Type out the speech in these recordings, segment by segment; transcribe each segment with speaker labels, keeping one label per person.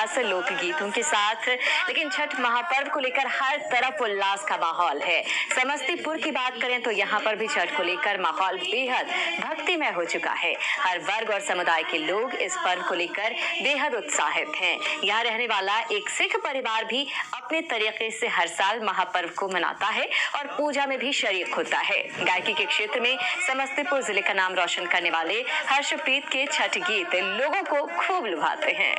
Speaker 1: खास लोकगीतों के साथ। लेकिन छठ महापर्व को लेकर हर तरफ उल्लास का माहौल है। समस्तीपुर की बात करें तो यहाँ पर भी छठ को लेकर माहौल बेहद भक्तिमय हो चुका है। हर वर्ग और समुदाय के लोग इस पर्व को लेकर बेहद उत्साहित हैं। यहाँ रहने वाला एक सिख परिवार भी अपने तरीके से हर साल महापर्व को मनाता है और पूजा में भी शरीक होता है। गायकी के क्षेत्र में समस्तीपुर जिले का नाम रोशन करने वाले हर्षप्रीत के छठ गीत लोगों को खूब लुभाते हैं।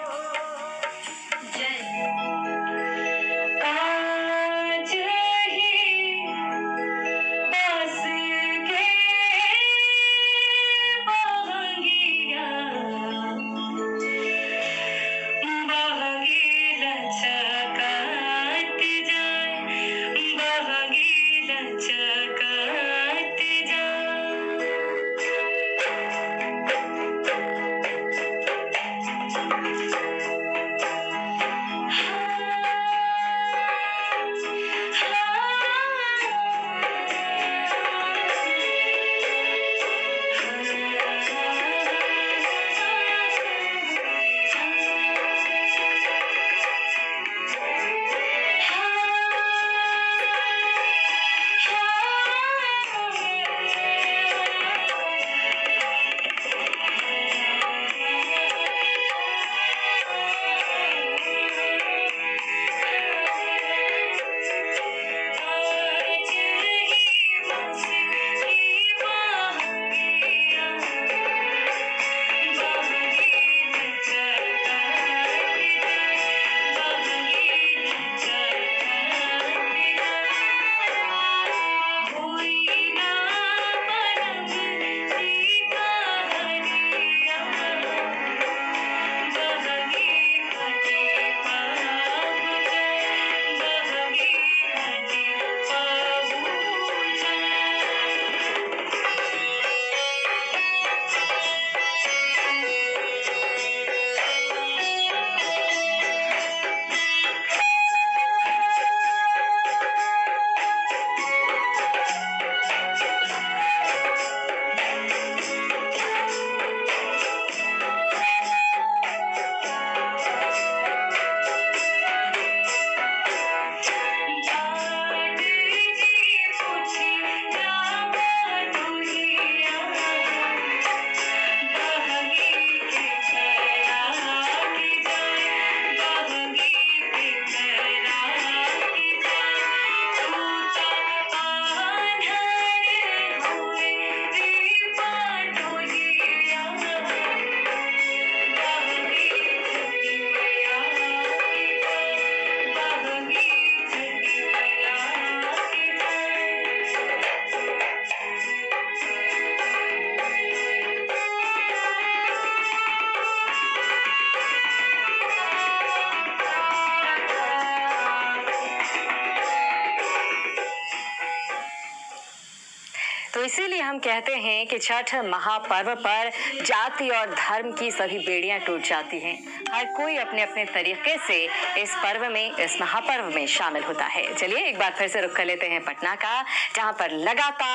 Speaker 1: तो इसीलिए हम कहते हैं कि छठ महापर्व पर जाति और धर्म की सभी बेड़ियां टूट जाती हैं। हर कोई अपने अपने तरीके से इस पर्व में, इस महापर्व में शामिल होता है। चलिए एक बार फिर से रुख कर लेते हैं पटना का, जहां पर लगातार